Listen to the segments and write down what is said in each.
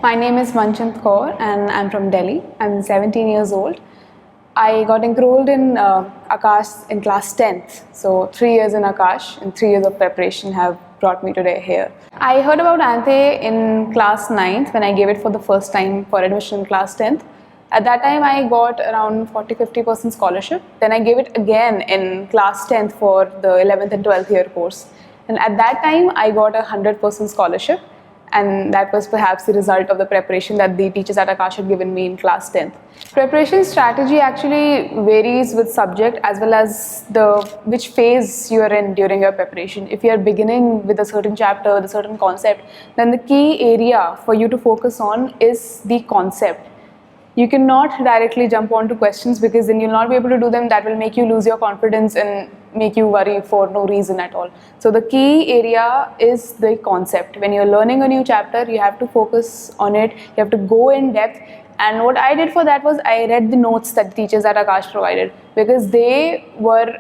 My name is Manchint Kaur and I'm from Delhi. I'm 17 years old. I got enrolled in Aakash in class 10th. So 3 years in Aakash and 3 years of preparation have brought me today here. I heard about Ante in class 9th when I gave it for the first time for admission in class 10th. At that time I got around 40-50% scholarship. Then I gave it again in class 10th for the 11th and 12th year course. And at that time I got a 100% scholarship. And that was perhaps the result of the preparation that the teachers at Aakash had given me in class 10th. Preparation strategy actually varies with subject as well as which phase you are in during your preparation. If you are beginning with a certain chapter, with a certain concept, then the key area for you to focus on is the concept. You cannot directly jump onto questions because then you'll not be able to do them. That will make you lose your confidence and make you worry for no reason at all. So the key area is the concept. When you're learning a new chapter, you have to focus on it. You have to go in depth. And what I did for that was I read the notes that the teachers at Aakash provided because they were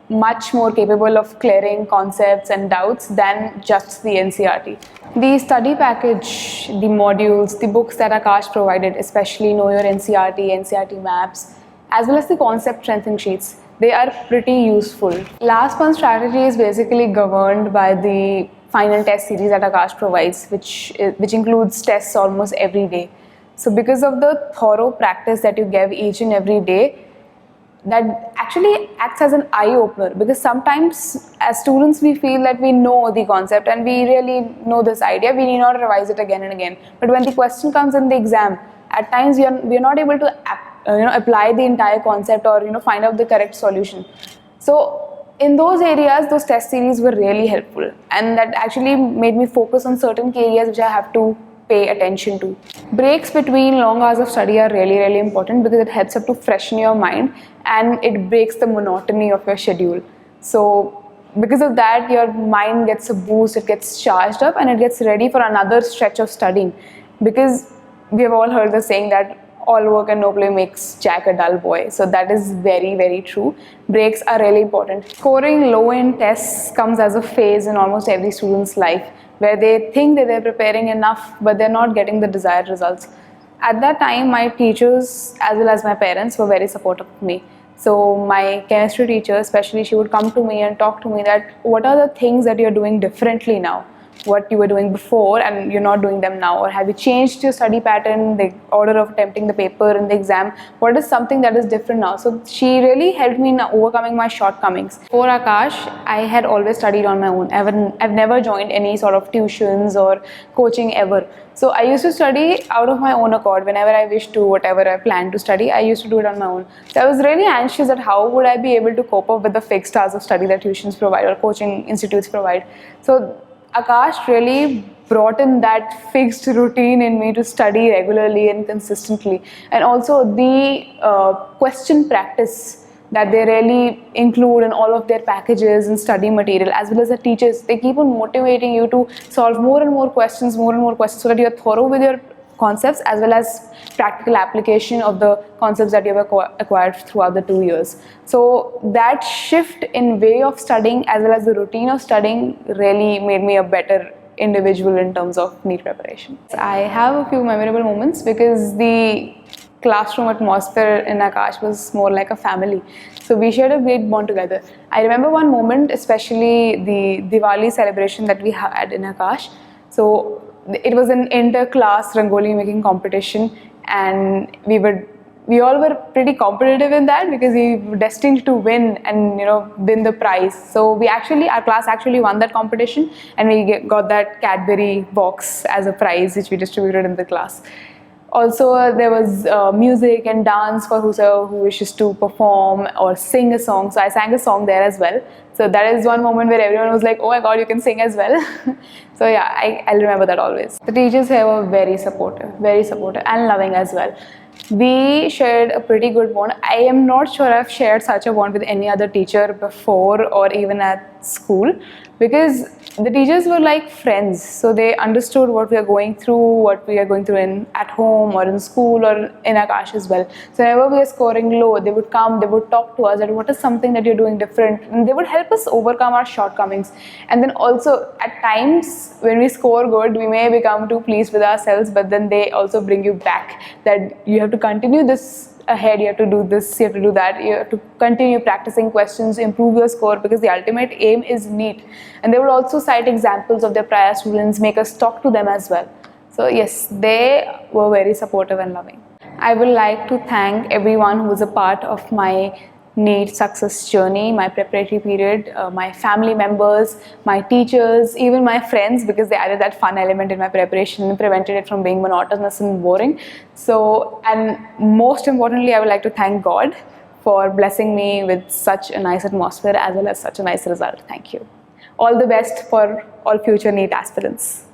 much more capable of clearing concepts and doubts than just the NCERT. The study package, the modules, the books that Aakash provided, especially Know Your NCERT, NCERT maps, as well as the concept strengthening sheets, they are pretty useful. Last month's strategy is basically governed by the final test series that Aakash provides, which includes tests almost every day. So because of the thorough practice that you give each and every day, that actually acts as an eye-opener, because sometimes as students we feel that we know the concept and we really know this idea, we need not revise it again and again. But when the question comes in the exam, at times we are not able to apply the entire concept or find out the correct solution. So in those areas, those test series were really helpful, and that actually made me focus on certain key areas which I have to pay attention to. Breaks between long hours of study are really important because it helps up to freshen your mind and it breaks the monotony of your schedule. So because of that, your mind gets a boost, it gets charged up and it gets ready for another stretch of studying, because we have all heard the saying that all work and no play makes Jack a dull boy. So that is very true. Breaks are really important. Scoring low in tests comes as a phase in almost every student's life, where they think that they're preparing enough but they're not getting the desired results. At that time, my teachers as well as my parents were very supportive of me. So my chemistry teacher especially, she would come to me and talk to me that what are the things that you're doing differently now, what you were doing before and you're not doing them now, or have you changed your study pattern, the order of attempting the paper in the exam, what is something that is different now. So she really helped me in overcoming my shortcomings. For Aakash, I had always studied on my own. I've never joined any sort of tuitions or coaching ever. So I used to study out of my own accord. Whenever I wished to, whatever I planned to study, I used to do it on my own. So I was really anxious at how would I be able to cope up with the fixed hours of study that tuitions provide or coaching institutes provide. So Aakash really brought in that fixed routine in me to study regularly and consistently, and also the question practice that they really include in all of their packages and study material, as well as the teachers. They keep on motivating you to solve more and more questions, so that you're thorough with your concepts as well as practical application of the concepts that you have acquired throughout the 2 years. So that shift in way of studying as well as the routine of studying really made me a better individual in terms of NEET preparation. I have a few memorable moments because the classroom atmosphere in Aakash was more like a family. So we shared a great bond together. I remember one moment, especially the Diwali celebration that we had in Aakash. So it was an inter-class Rangoli making competition, and we all were pretty competitive in that because we were destined to win and win the prize. So our class actually won that competition, and we got that Cadbury box as a prize which we distributed in the class. Also, there was music and dance for whoever who wishes to perform or sing a song. So I sang a song there as well. So that is one moment where everyone was like, oh my god, you can sing as well. So yeah, I'll remember that always. The teachers here were very supportive and loving as well. We shared a pretty good bond. I am not sure I've shared such a bond with any other teacher before or even at school, because the teachers were like friends, so they understood what we are going through, at home or in school or in Aakash as well. So whenever we are scoring low, they would come, they would talk to us that what is something that you're doing different, and they would help us overcome our shortcomings. And then also at times when we score good, we may become too pleased with ourselves, but then they also bring you back that you have to continue this ahead, you have to do this, you have to do that, you have to continue practicing questions, improve your score, because the ultimate aim is NEET. And they would also cite examples of their prior students, make us talk to them as well. So yes, they were very supportive and loving. I would like to thank everyone who was a part of my NEET success journey, my preparatory period, my family members, my teachers, even my friends, because they added that fun element in my preparation and prevented it from being monotonous and boring. So, and most importantly, I would like to thank God for blessing me with such a nice atmosphere as well as such a nice result. Thank you. All the best for all future NEET aspirants.